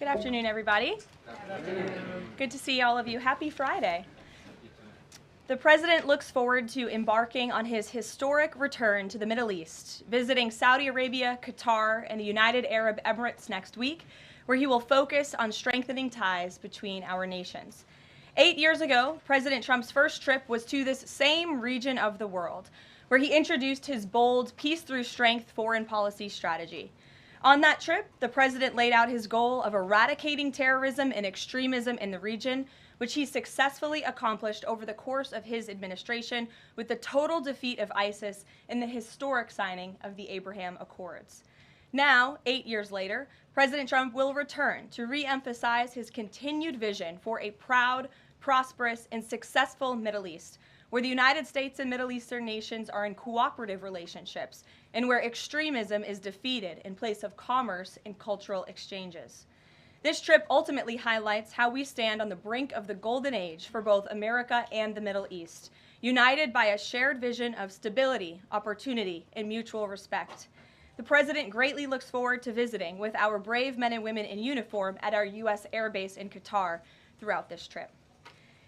Good afternoon, everybody. Good to see all of you. Happy Friday. The President looks forward to embarking on his historic return to the Middle East, visiting Saudi Arabia, Qatar, and the United Arab Emirates next week, where he will focus on strengthening ties between our nations. 8 years ago, President Trump's first trip was to this same region of the world, where he introduced his bold peace through strength foreign policy strategy. On that trip, the President laid out his goal of eradicating terrorism and extremism in the region, which he successfully accomplished over the course of his administration with the total defeat of ISIS and the historic signing of the Abraham Accords. Now, 8 years later, President Trump will return to re-emphasize his continued vision for a proud, prosperous, and successful Middle East, where the United States and Middle Eastern nations are in cooperative relationships, and where extremism is defeated in place of commerce and cultural exchanges. This trip ultimately highlights how we stand on the brink of the golden age for both America and the Middle East, united by a shared vision of stability, opportunity, and mutual respect. The President greatly looks forward to visiting with our brave men and women in uniform at our U.S. Air Base in Qatar throughout this trip.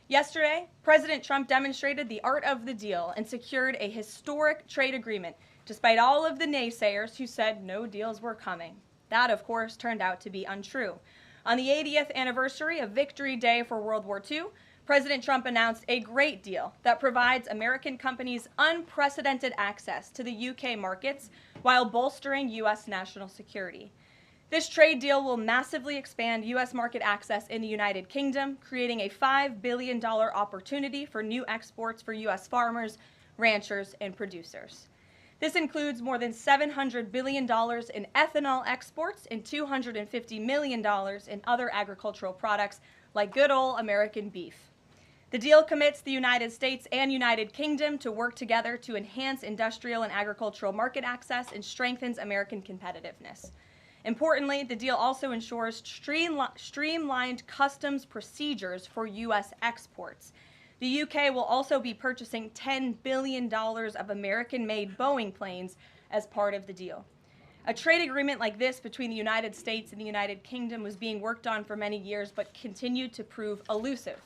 Yesterday, President Trump demonstrated the art of the deal and secured a historic trade agreement, despite all of the naysayers who said no deals were coming. That, of course, turned out to be untrue. On the 80th anniversary of Victory Day for World War II, President Trump announced a great deal that provides American companies unprecedented access to the UK markets while bolstering U.S. national security. This trade deal will massively expand U.S. market access in the United Kingdom, creating a $5 billion opportunity for new exports for U.S. farmers, ranchers, and producers. This includes more than $700 billion in ethanol exports and $250 million in other agricultural products like good old American beef. The deal commits the United States and United Kingdom to work together to enhance industrial and agricultural market access and strengthens American competitiveness. Importantly, the deal also ensures streamlined customs procedures for U.S. exports. The UK will also be purchasing $10 billion of American-made Boeing planes as part of the deal. A trade agreement like this between the United States and the United Kingdom was being worked on for many years but continued to prove elusive.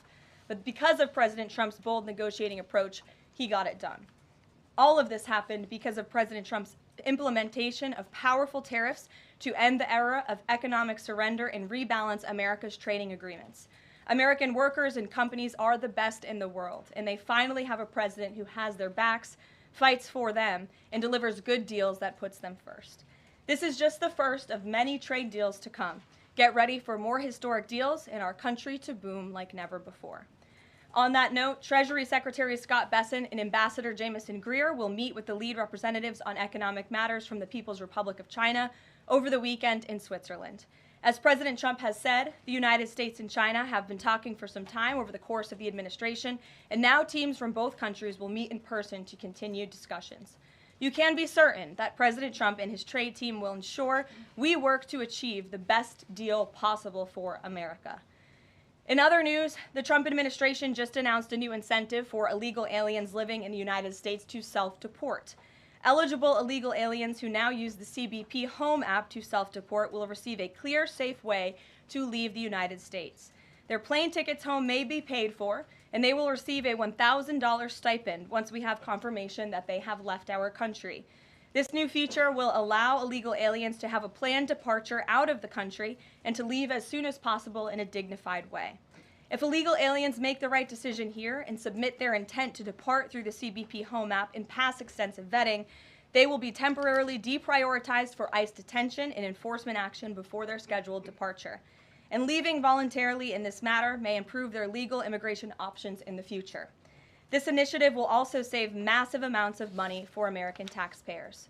But because of President Trump's bold negotiating approach, he got it done. All of this happened because of President Trump's implementation of powerful tariffs to end the era of economic surrender and rebalance America's trading agreements. American workers and companies are the best in the world, and they finally have a president who has their backs, fights for them, and delivers good deals that puts them first. This is just the first of many trade deals to come. Get ready for more historic deals and our country to boom like never before. On that note, Treasury Secretary Scott Bessent and Ambassador Jamieson Greer will meet with the lead representatives on economic matters from the People's Republic of China over the weekend in Switzerland. As President Trump has said, the United States and China have been talking for some time over the course of the administration, and now teams from both countries will meet in person to continue discussions. You can be certain that President Trump and his trade team will ensure we work to achieve the best deal possible for America. In other news, the Trump administration just announced a new incentive for illegal aliens living in the United States to self-deport. Eligible illegal aliens who now use the CBP Home app to self-deport will receive a clear, safe way to leave the United States. Their plane tickets home may be paid for, and they will receive a $1,000 stipend once we have confirmation that they have left our country. This new feature will allow illegal aliens to have a planned departure out of the country and to leave as soon as possible in a dignified way. If illegal aliens make the right decision here and submit their intent to depart through the CBP Home app and pass extensive vetting, they will be temporarily deprioritized for ICE detention and enforcement action before their scheduled departure. And leaving voluntarily in this matter may improve their legal immigration options in the future. This initiative will also save massive amounts of money for American taxpayers.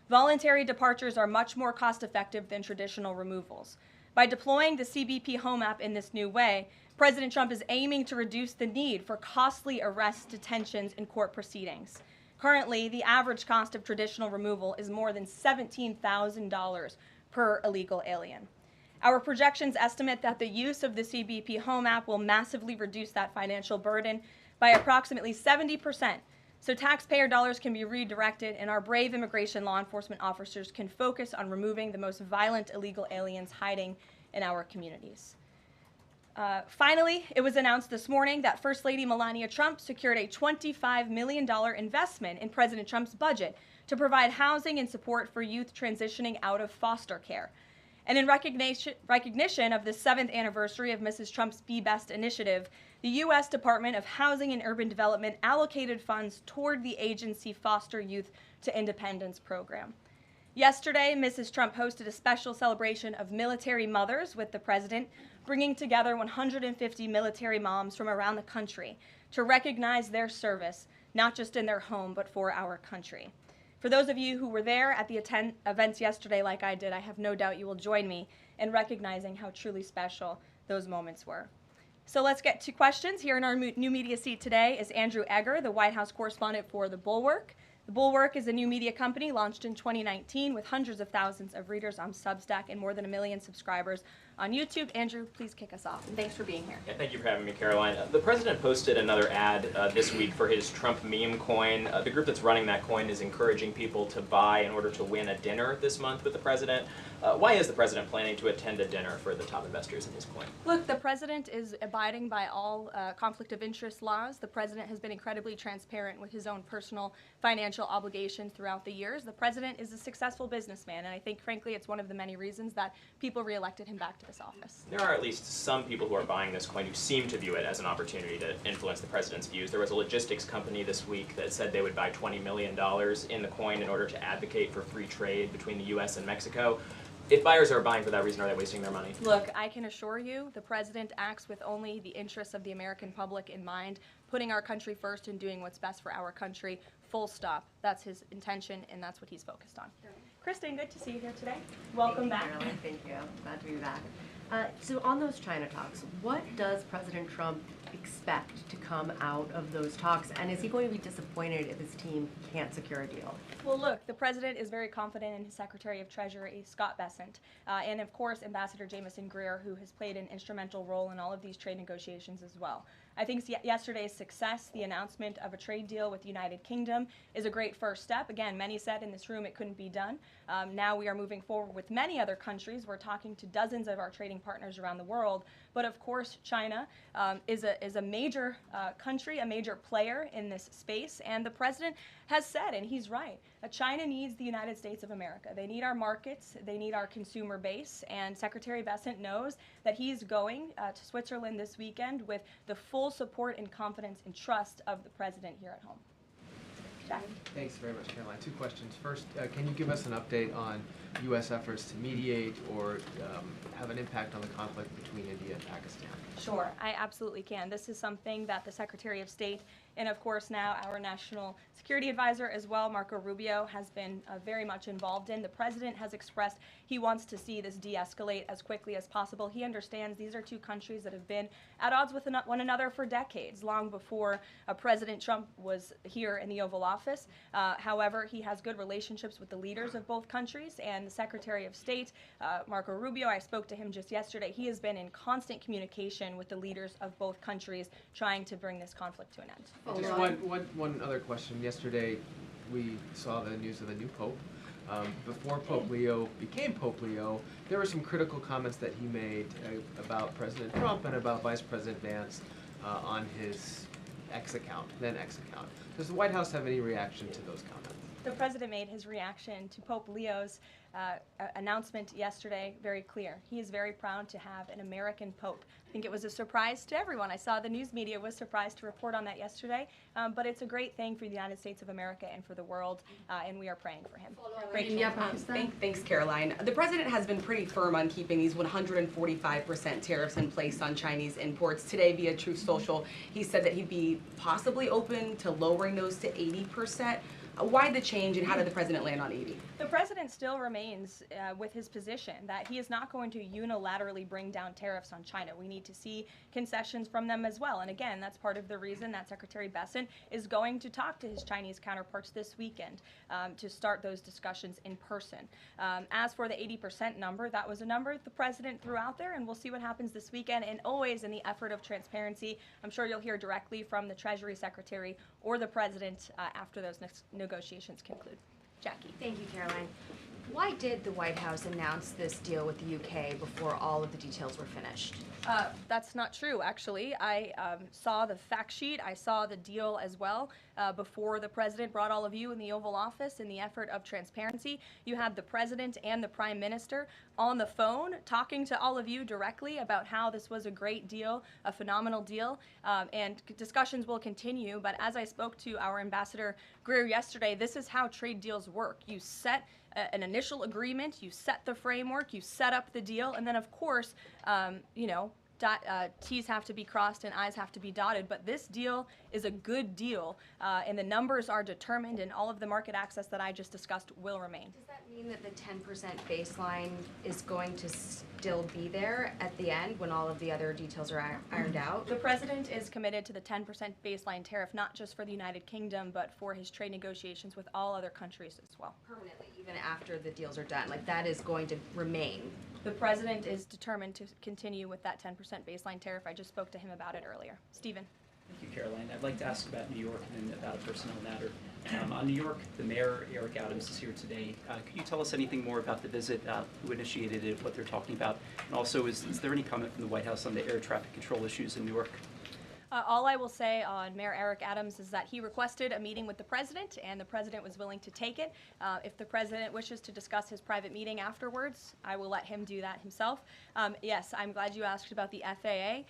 Voluntary departures are much more cost-effective than traditional removals. By deploying the CBP Home app in this new way, President Trump is aiming to reduce the need for costly arrests, detentions, and court proceedings. Currently, the average cost of traditional removal is more than $17,000 per illegal alien. Our projections estimate that the use of the CBP Home app will massively reduce that financial burden by approximately 70%, so taxpayer dollars can be redirected and our brave immigration law enforcement officers can focus on removing the most violent illegal aliens hiding in our communities. Finally, it was announced this morning that First Lady Melania Trump secured a $25 million investment in President Trump's budget to provide housing and support for youth transitioning out of foster care. And in recognition of the 7th anniversary of Mrs. Trump's Be Best initiative, the U.S. Department of Housing and Urban Development allocated funds toward the agency Foster Youth to Independence program. Yesterday, Mrs. Trump hosted a special celebration of military mothers with the president, bringing together 150 military moms from around the country to recognize their service, not just in their home, but for our country. For those of you who were there at the events yesterday like I did, I have no doubt you will join me in recognizing how truly special those moments were. So let's get to questions. Here in our new media seat today is Andrew Egger, the White House correspondent for The Bulwark. The Bulwark is a new media company launched in 2019 with hundreds of thousands of readers on Substack and more than 1 million subscribers on YouTube. Andrew, please kick us off. And thanks for being here. Yeah, thank you for having me, Caroline. The president posted another ad this week for his Trump meme coin. The group that's running that coin is encouraging people to buy in order to win a dinner this month with the president. Why is the president planning to attend a dinner for the top investors in his coin? Look, the president is abiding by all conflict of interest laws. The president has been incredibly transparent with his own personal financial obligations throughout the years. The president is a successful businessman, and I think, frankly, it's one of the many reasons that people reelected him back to this office. There are at least some people who are buying this coin who seem to view it as an opportunity to influence the president's views. There was a logistics company this week that said they would buy $20 million in the coin in order to advocate for free trade between the U.S. and Mexico. If buyers are buying for that reason, are they wasting their money? Look, I can assure you the president acts with only the interests of the American public in mind, putting our country first and doing what's best for our country, full stop. That's his intention, and that's what he's focused on. Kristen, good to see you here today. Welcome back. Caroline. Thank you. Glad to be back. So on those China talks, what does President Trump expect to come out of those talks? And is he going to be disappointed if his team can't secure a deal? Well, look, the president is very confident in his Secretary of Treasury, Scott Bessent, and of course, Ambassador Jamieson Greer, who has played an instrumental role in all of these trade negotiations as well. I think yesterday's success, the announcement of a trade deal with the United Kingdom, is a great first step. Again, many said in this room it couldn't be done. Now we are moving forward with many other countries. We're talking to dozens of our trading partners around the world. But of course, China is a major country, a major player in this space. And the president has said, and he's right, that China needs the United States of America. They need our markets. They need our consumer base. And Secretary Bessent knows that he's going to Switzerland this weekend with the full support and confidence and trust of the president here at home. Jack. Thanks very much, Caroline. Two questions. First, can you give us an update on U.S. efforts to mediate or have an impact on the conflict between India and Pakistan? Sure, I absolutely can. This is something that the Secretary of State and, of course, now our National Security Advisor as well, Marco Rubio, has been very much involved in. The president has expressed he wants to see this de-escalate as quickly as possible. He understands these are two countries that have been at odds with one another for decades, long before President Trump was here in the Oval Office. However, he has good relationships with the leaders of both countries, and the Secretary of State, Marco Rubio, I spoke to him just yesterday. He has been in constant communication with the leaders of both countries trying to bring this conflict to an end. Just one other question. Yesterday, we saw the news of the new Pope. Before Pope Leo became Pope Leo, there were some critical comments that he made about President Trump and about Vice President Vance on his then X account. Does the White House have any reaction to those comments? The president made his reaction to Pope Leo's announcement yesterday very clear. He is very proud to have an American Pope. I think it was a surprise to everyone. I saw the news media was surprised to report on that yesterday, but it's a great thing for the United States of America and for the world, and we are praying for him. Thanks, Caroline. The president has been pretty firm on keeping these 145% tariffs in place on Chinese imports. Today, via Truth Social, he said that he'd be possibly open to lowering those to 80%. Why the change, and how did the president land on 80? The president still remains with his position that he is not going to unilaterally bring down tariffs on China. We need to see concessions from them as well. And again, that's part of the reason that Secretary Bessent is going to talk to his Chinese counterparts this weekend to start those discussions in person. As for the 80% number, that was a number the president threw out there, and we'll see what happens this weekend. And always in the effort of transparency, I'm sure you'll hear directly from the Treasury Secretary or the president after those negotiations conclude. Jackie. Thank you, Caroline. Why did the White House announce this deal with the UK before all of the details were finished? That's not true, actually. I saw the fact sheet. I saw the deal as well before the president brought all of you in the Oval Office in the effort of transparency. You had the president and the prime minister on the phone talking to all of you directly about how this was a great deal, a phenomenal deal, and discussions will continue. But as I spoke to our Ambassador Greer yesterday, this is how trade deals work. You set an initial agreement, you set the framework, you set up the deal, and then of course, you know, T's have to be crossed and I's have to be dotted, but this deal is a good deal, and the numbers are determined, and all of the market access that I just discussed will remain. Does that mean that the 10% baseline is going to still be there at the end when all of the other details are ironed out? The president is committed to the 10% baseline tariff, not just for the United Kingdom, but for his trade negotiations with all other countries as well. Permanently, even after the deals are done, like that is going to remain. The president is determined to continue with that 10% baseline tariff. I just spoke to him about it earlier. Stephen. Thank you, Caroline. I'd like to ask about New York and then about a personnel matter. On New York, the mayor, Eric Adams, is here today. Could you tell us anything more about the visit, who initiated it, what they're talking about? And also, is there any comment from the White House on the air traffic control issues in Newark? All I will say on Mayor Eric Adams is that he requested a meeting with the president, and the president was willing to take it. If the president wishes to discuss his private meeting afterwards, I will let him do that himself. Yes, I'm glad you asked about the FAA.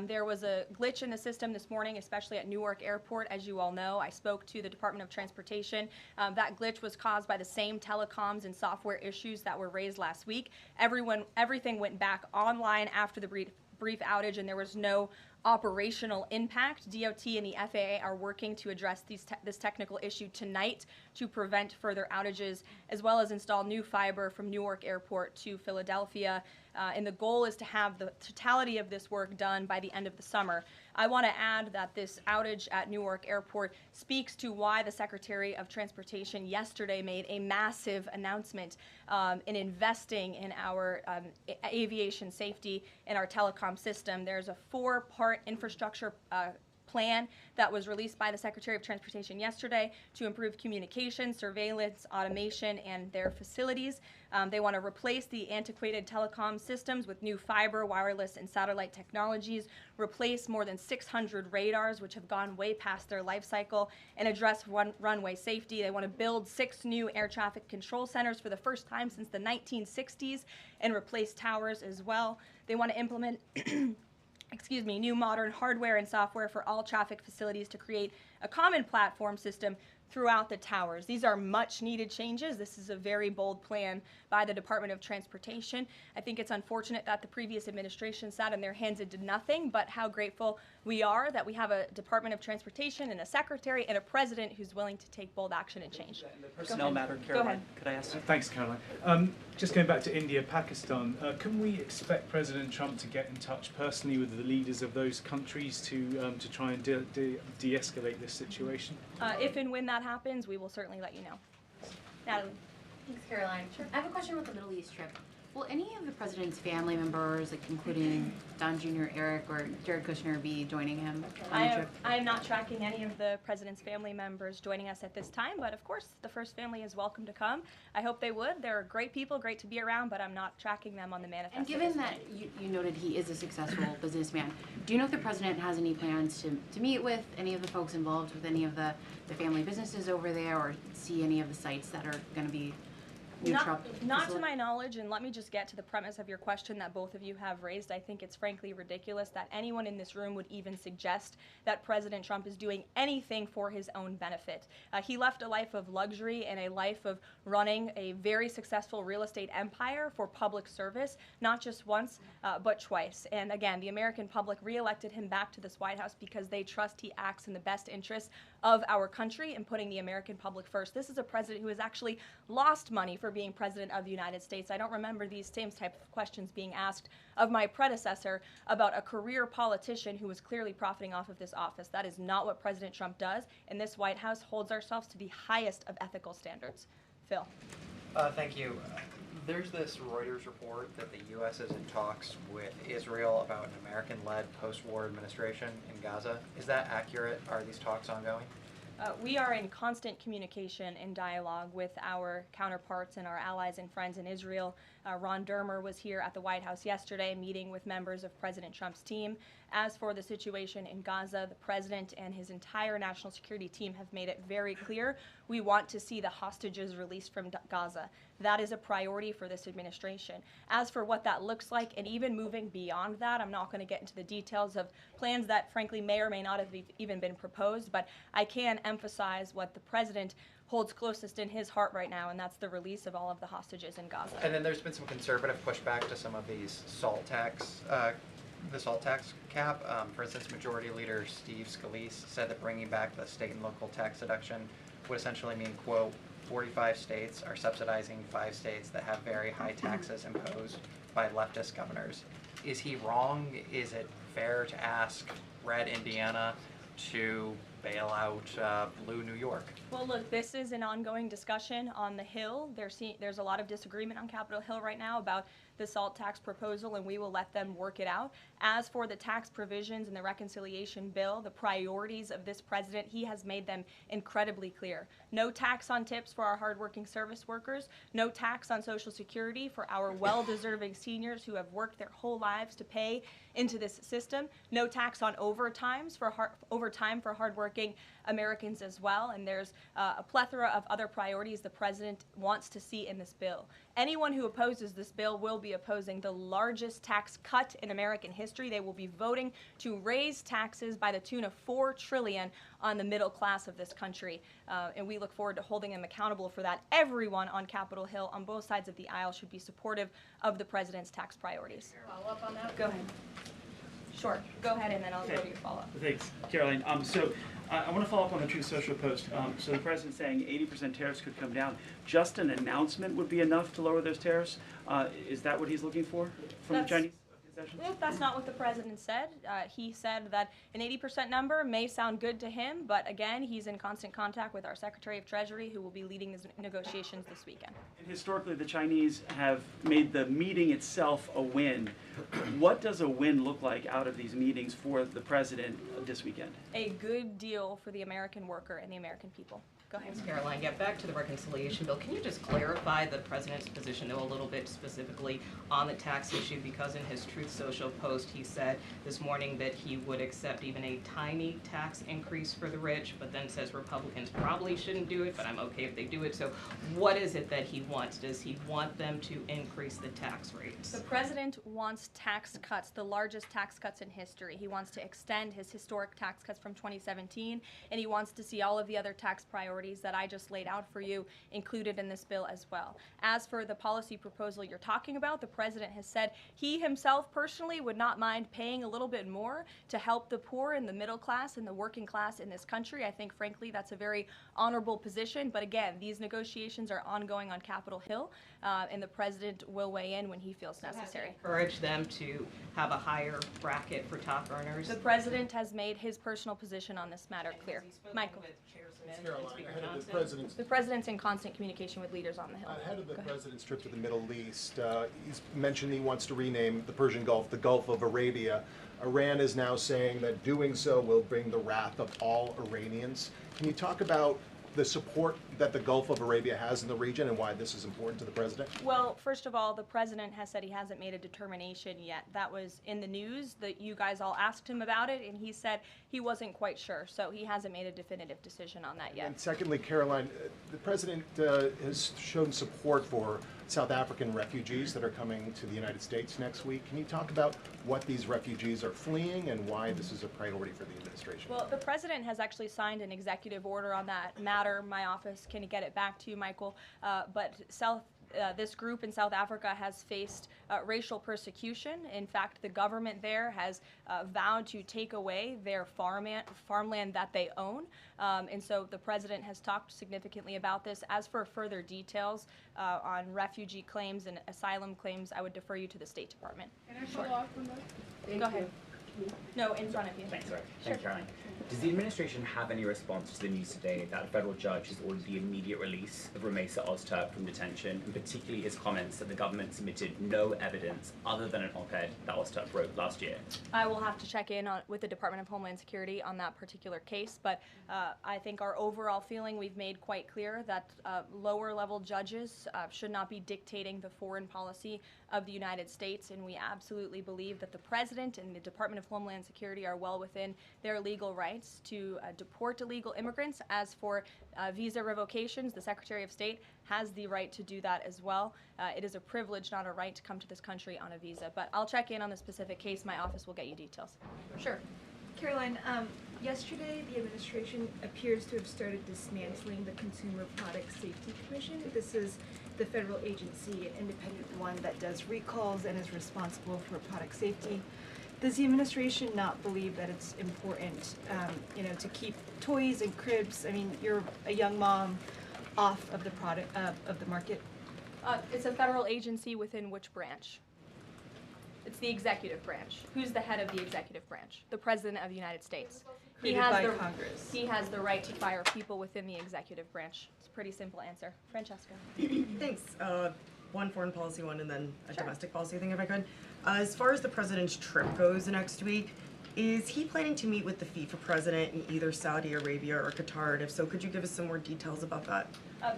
There was a glitch in the system this morning, especially at Newark Airport. As you all know, I spoke to the Department of Transportation. That glitch was caused by the same telecoms and software issues that were raised last week. Everything went back online after the brief outage, and there was no operational impact. DOT and the FAA are working to address this technical issue tonight to prevent further outages, as well as install new fiber from Newark Airport to Philadelphia. And the goal is to have the totality of this work done by the end of the summer. I want to add that this outage at Newark Airport speaks to why the Secretary of Transportation yesterday made a massive announcement in investing in our aviation safety and our telecom system. There's a 4-part infrastructure plan that was released by the Secretary of Transportation yesterday to improve communication, surveillance, automation, and their facilities. They want to replace the antiquated telecom systems with new fiber, wireless, and satellite technologies, replace more than 600 radars, which have gone way past their life cycle, and address runway safety. They want to build 6 new air traffic control centers for the first time since the 1960s and replace towers as well. They want to implement new modern hardware and software for all traffic facilities to create a common platform system throughout the towers. These are much needed changes. This is a very bold plan by the Department of Transportation. I think it's unfortunate that the previous administration sat on their hands and did nothing, but how grateful we are that we have a Department of Transportation and a secretary and a president who's willing to take bold action and change. The personnel matter, Caroline, could I ask? Thanks, Caroline. Just going back to India, Pakistan, can we expect President Trump to get in touch personally with the leaders of those countries to try and de-escalate this situation? If and when that happens, we will certainly let you know. Natalie. Thanks, Caroline. Sure. I have a question about the Middle East trip. Will any of the president's family members, like including Don Jr., Eric, or Jared Kushner, be joining him on the trip? I am not tracking any of the president's family members joining us at this time, but of course the first family is welcome to come. I hope they would. They're great people, great to be around, but I'm not tracking them on the manifest. And given that you noted he is a successful businessman, do you know if the president has any plans to meet with any of the folks involved with any of the family businesses over there, or see any of the sites that are going to be Not to my knowledge, and let me just get to the premise of your question that both of you have raised. I think it's frankly ridiculous that anyone in this room would even suggest that President Trump is doing anything for his own benefit. He left a life of luxury and a life of running a very successful real estate empire for public service, not just once, but twice. And again, the American public reelected him back to this White House because they trust he acts in the best interest of our country and putting the American public first. This is a president who has actually lost money for being president of the United States. I don't remember these same type of questions being asked of my predecessor about a career politician who was clearly profiting off of this office. That is not what President Trump does, and this White House holds ourselves to the highest of ethical standards. Phil. Thank you. There's this Reuters report that the U.S. is in talks with Israel about an American-led post-war administration in Gaza. Is that accurate? Are these talks ongoing? We are in constant communication and dialogue with our counterparts and our allies and friends in Israel. Ron Dermer was here at the White House yesterday meeting with members of President Trump's team. As for the situation in Gaza, the president and his entire national security team have made it very clear we want to see the hostages released from Gaza. That is a priority for this administration. As for what that looks like, and even moving beyond that, I'm not going to get into the details of plans that frankly may or may not have even been proposed, but I can emphasize what the president holds closest in his heart right now, and that's the release of all of the hostages in Gaza. And then there's been some conservative pushback to some of these salt tax, the salt tax cap. For instance, Majority Leader Steve Scalise said that bringing back the state and local tax deduction would essentially mean, quote, 45 states are subsidizing 5 states that have very high taxes imposed by leftist governors. Is he wrong? Is it fair to ask red Indiana to bail out blue New York? Well, look, this is an ongoing discussion on the Hill. There's a lot of disagreement on Capitol Hill right now about the SALT tax proposal, and we will let them work it out. As for the tax provisions in the reconciliation bill, the priorities of this president, he has made them incredibly clear. No tax on tips for our hardworking service workers, no tax on Social Security for our well-deserving seniors who have worked their whole lives to pay into this system, no tax on overtime for hardworking Americans as well, and there's a plethora of other priorities the president wants to see in this bill. Anyone who opposes this bill will be opposing the largest tax cut in American history. They will be voting to raise taxes by the tune of $4 trillion on the middle class of this country, and we look forward to holding them accountable for that. Everyone on Capitol Hill on both sides of the aisle should be supportive of the president's tax priorities. Follow up on that? Go ahead. Sure. Go ahead, and then I'll go to your follow-up. Thanks, Caroline. I want to follow up on the Truth Social post. So the president's saying 80% tariffs could come down. Just an announcement would be enough to lower those tariffs? Is that what he's looking for from the Chinese concessions? Well, that's not what the president said. He said that an 80% number may sound good to him, but again, he's in constant contact with our Secretary of Treasury, who will be leading these negotiations this weekend. And historically, the Chinese have made the meeting itself a win. What does a win look like out of these meetings for the president this weekend? A good deal for the American worker and the American people. Go ahead. Thanks, Caroline. Yeah, back to the reconciliation bill. Can you just clarify the president's position, though, a little bit specifically on the tax issue? Because in his Truth Social post, he said this morning that he would accept even a tiny tax increase for the rich, but then says Republicans probably shouldn't do it, but I'm okay if they do it. So what is it that he wants? Does he want them to increase the tax rates? The president wants tax cuts, the largest tax cuts in history. He wants to extend his historic tax cuts from 2017, and he wants to see all of the other tax priorities that I just laid out for you included in this bill as well. As for the policy proposal you're talking about, the president has said he himself personally would not mind paying a little bit more to help the poor and the middle class and the working class in this country. I think, frankly, that's a very honorable position. But again, these negotiations are ongoing on Capitol Hill, and the president will weigh in when he feels necessary. Encourage them to have a higher bracket for top earners? The president has made his personal position on this matter clear. Michael. The president's in constant communication with leaders on the Hill. Ahead of the president's trip to the Middle East, he's mentioned he wants to rename the Persian Gulf the Gulf of Arabia. Iran is now saying that doing so will bring the wrath of all Iranians. Can you talk about the support that the Gulf of Arabia has in the region and why this is important to the president? Well, first of all, the president has said he hasn't made a determination yet. That was in the news that you guys all asked him about it, and he said he wasn't quite sure. So he hasn't made a definitive decision on that yet. And secondly, Caroline, the president has shown support for South African refugees that are coming to the United States next week. Can you talk about what these refugees are fleeing and why this is a priority for the administration? Well, the president has actually signed an executive order on that matter. My office can get it back to you, Michael. But this group in South Africa has faced racial persecution. In fact, the government there has vowed to take away their farmland that they own. And so the president has talked significantly about this. As for further details on refugee claims and asylum claims, I would defer you to the State Department. Can I follow up on that? Go ahead. No, in front of you. Thanks, Sure. Thanks, Caroline. Does the administration have any response to the news today that a federal judge has ordered the immediate release of Ramesa Ozturk from detention, and particularly his comments that the government submitted no evidence other than an op-ed that Ozturk wrote last year? I will have to check in with the Department of Homeland Security on that particular case, but I think our overall feeling, we've made quite clear that lower-level judges should not be dictating the foreign policy of the United States, and we absolutely believe that the President and the Department of Homeland Security are well within their legal rights to deport illegal immigrants. As for visa revocations, the Secretary of State has the right to do that as well. It is a privilege, not a right, to come to this country on a visa. But I'll check in on the specific case. My office will get you details. Sure. Caroline, yesterday the administration appears to have started dismantling the Consumer Product Safety Commission. This is the federal agency, an independent one that does recalls and is responsible for product safety. Does the administration not believe that it's important, to keep toys and cribs? I mean, you're a young mom, off of the product of the market. It's a federal agency within which branch? It's the executive branch. Who's the head of the executive branch? The President of the United States. Created by Congress. He has the right to fire people within the executive branch. It's a pretty simple answer. Francesca. Thanks. One foreign policy one and then a domestic policy thing if I could. As far as the president's trip goes next week, is he planning to meet with the FIFA president in either Saudi Arabia or Qatar? And if so, could you give us some more details about that?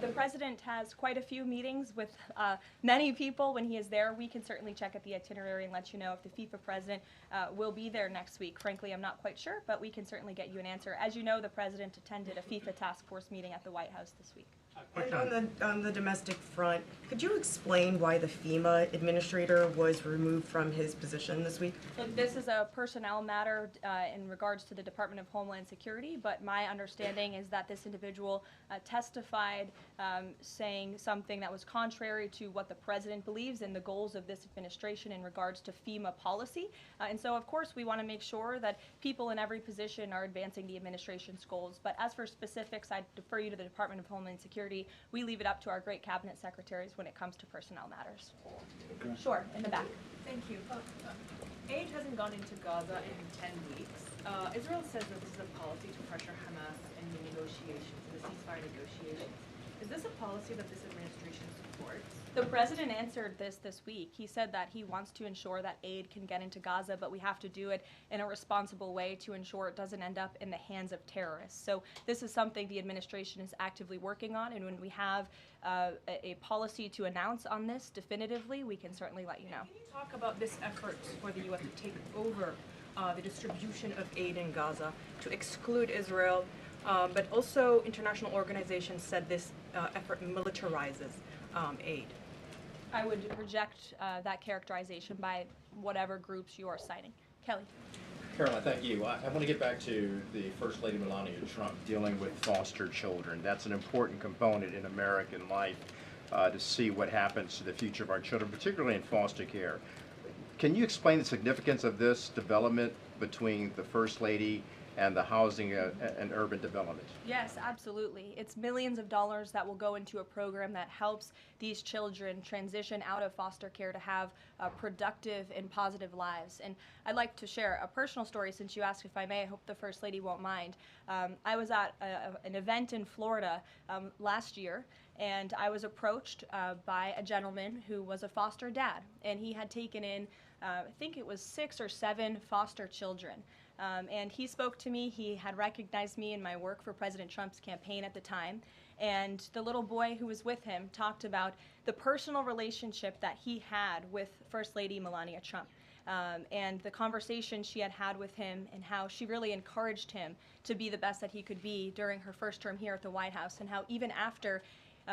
The president has quite a few meetings with many people when he is there. We can certainly check at the itinerary and let you know if the FIFA president will be there next week. Frankly, I'm not quite sure, but we can certainly get you an answer. As you know, the president attended a FIFA task force meeting at the White House this week. And on the domestic front, could you explain why the FEMA administrator was removed from his position this week? Look, this is a personnel matter in regards to the Department of Homeland Security, but my understanding is that this individual testified saying something that was contrary to what the president believes and the goals of this administration in regards to FEMA policy. And so, of course, we want to make sure that people in every position are advancing the administration's goals. But as for specifics, I defer you to the Department of Homeland Security. We leave it up to our great cabinet secretaries when it comes to personnel matters. Okay. Sure, in the back. Thank you. Aid hasn't gone into Gaza in 10 weeks. Israel says that this is a policy to pressure Hamas in the negotiations, in the ceasefire negotiations. Is this a policy that this administration supports? The president answered this week. He said that he wants to ensure that aid can get into Gaza, but we have to do it in a responsible way to ensure it doesn't end up in the hands of terrorists. So this is something the administration is actively working on, and when we have a policy to announce on this definitively, we can certainly let you know. Can you talk about this effort for the U.S. to take over the distribution of aid in Gaza, to exclude Israel, but also international organizations said this effort militarizes aid? I would reject that characterization by whatever groups you are citing. Kelly. Caroline, thank you. I want to get back to the First Lady Melania Trump dealing with foster children. That's an important component in American life to see what happens to the future of our children, particularly in foster care. Can you explain the significance of this development between the First Lady and the housing and urban development? Yes, absolutely. It's millions of dollars that will go into a program that helps these children transition out of foster care to have productive and positive lives. And I'd like to share a personal story since you asked if I may. I hope the First Lady won't mind. I was at an event in Florida last year, and I was approached by a gentleman who was a foster dad, and he had taken in I think it was 6 or 7 foster children. And he spoke to me. He had recognized me in my work for President Trump's campaign at the time. And the little boy who was with him talked about the personal relationship that he had with First Lady Melania Trump. And the conversation she had had with him and how she really encouraged him to be the best that he could be during her first term here at the White House, and how even after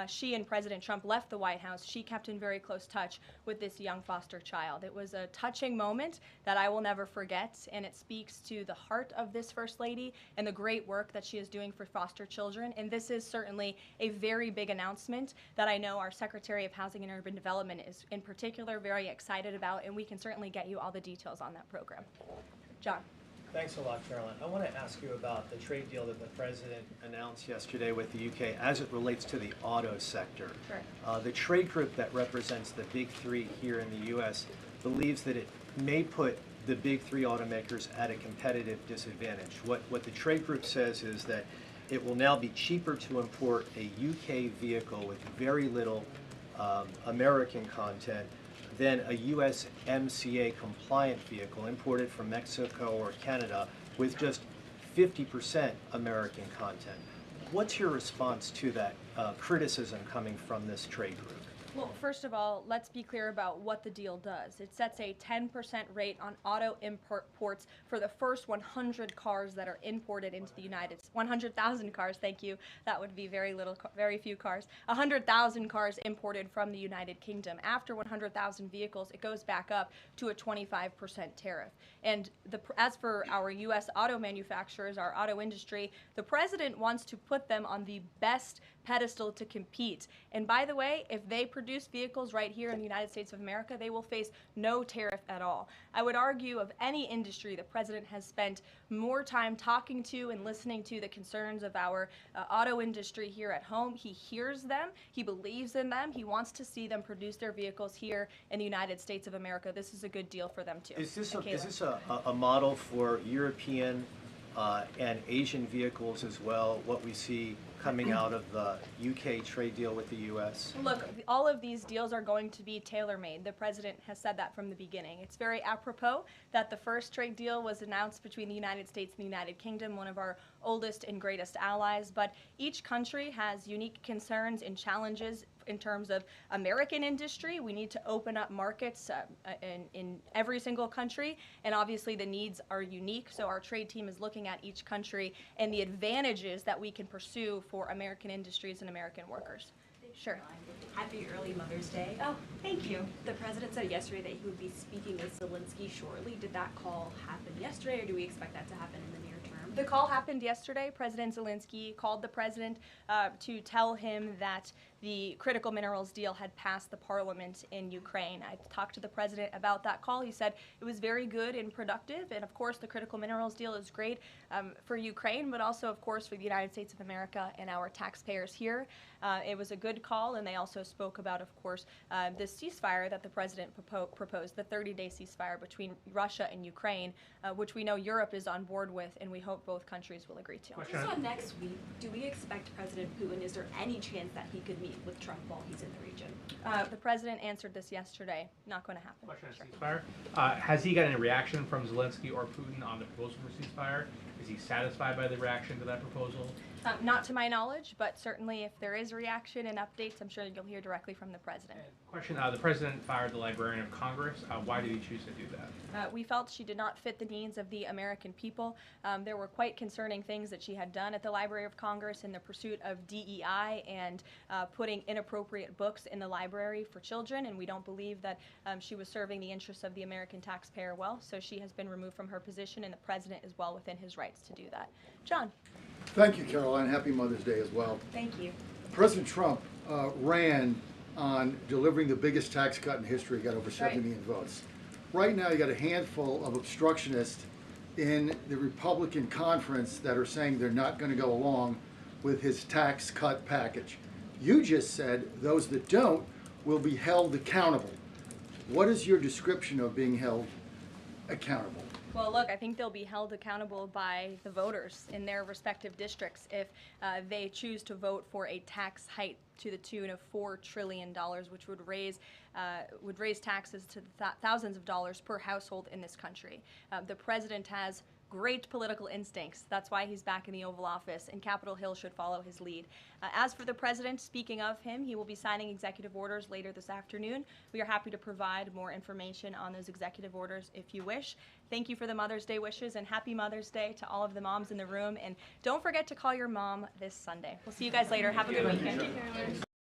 she and President Trump left the White House, she kept in very close touch with this young foster child. It was a touching moment that I will never forget, and it speaks to the heart of this First Lady and the great work that she is doing for foster children. And this is certainly a very big announcement that I know our Secretary of Housing and Urban Development is in particular very excited about, and we can certainly get you all the details on that program. John. Thanks a lot, Caroline. I want to ask you about the trade deal that the President announced yesterday with the UK as it relates to the auto sector. Sure. The trade group that represents the big three here in the U.S. believes that it may put the big three automakers at a competitive disadvantage. What the trade group says is that it will now be cheaper to import a UK vehicle with very little American content than a USMCA compliant vehicle imported from Mexico or Canada with just 50% American content. What's your response to that criticism coming from this trade group? Well, first of all, let's be clear about what the deal does. It sets a 10% rate on auto imports for the first 100 cars that are imported into the United States. 100,000 cars, thank you. That would be very few cars. 100,000 cars imported from the United Kingdom. After 100,000 vehicles, it goes back up to a 25% tariff. And as for our U.S. auto manufacturers, our auto industry, the president wants to put them on the best pedestal to compete. And by the way, if they produce vehicles right here in the United States of America, they will face no tariff at all. I would argue of any industry, the president has spent more time talking to and listening to the concerns of our auto industry here at home. He hears them, he believes in them, he wants to see them produce their vehicles here in the United States of America. This is a good deal for them too. Is this a model for European and Asian vehicles as well, what we see coming out of the UK trade deal with the US? Look, all of these deals are going to be tailor-made. The president has said that from the beginning. It's very apropos that the first trade deal was announced between the United States and the United Kingdom, one of our oldest and greatest allies, but each country has unique concerns and challenges in terms of American industry. We need to open up markets in every single country, and obviously the needs are unique, so our trade team is looking at each country and the advantages that we can pursue for American industries and American workers. Sure. Happy early Mother's Day. Oh, thank you. The president said yesterday that he would be speaking with Zelensky shortly. Did that call happen yesterday, or do we expect that to happen in the near term? The call happened yesterday. President Zelensky called the president to tell him that the critical minerals deal had passed the parliament in Ukraine. I talked to the president about that call. He said it was very good and productive, and of course the critical minerals deal is great for Ukraine, but also of course for the United States of America and our taxpayers here. It was a good call, and they also spoke about, of course, this ceasefire that the president proposed, the 30-day ceasefire between Russia and Ukraine, which we know Europe is on board with, and we hope both countries will agree to. So next week, do we expect President Putin, is there any chance that he could meet with Trump while he's in the region? The president answered this yesterday. Not going to happen. Question on ceasefire. Has he got any reaction from Zelensky or Putin on the proposal for ceasefire? Is he satisfied by the reaction to that proposal? Not to my knowledge, but certainly if there is reaction and updates, I'm sure you'll hear directly from the president. Question, the president fired the Librarian of Congress. Why did he choose to do that? We felt she did not fit the needs of the American people. There were quite concerning things that she had done at the Library of Congress in the pursuit of DEI and putting inappropriate books in the library for children, and we don't believe that she was serving the interests of the American taxpayer well, so she has been removed from her position, and the president is well within his rights to do that. John. Thank you, Caroline. Happy Mother's Day as well. Thank you. President Trump ran on delivering the biggest tax cut in history, got over 70 million votes. Right now, you got a handful of obstructionists in the Republican conference that are saying they're not going to go along with his tax cut package. You just said those that don't will be held accountable. What is your description of being held accountable? Well, look, I think they'll be held accountable by the voters in their respective districts if they choose to vote for a tax hike to the tune of $4 trillion, which would raise taxes to thousands of dollars per household in this country. The president has great political instincts. That's why he's back in the Oval Office, and Capitol Hill should follow his lead. As for the president, speaking of him, he will be signing executive orders later this afternoon. We are happy to provide more information on those executive orders if you wish. Thank you for the Mother's Day wishes, and happy Mother's Day to all of the moms in the room. And don't forget to call your mom this Sunday. We'll see you guys later. Have a good weekend.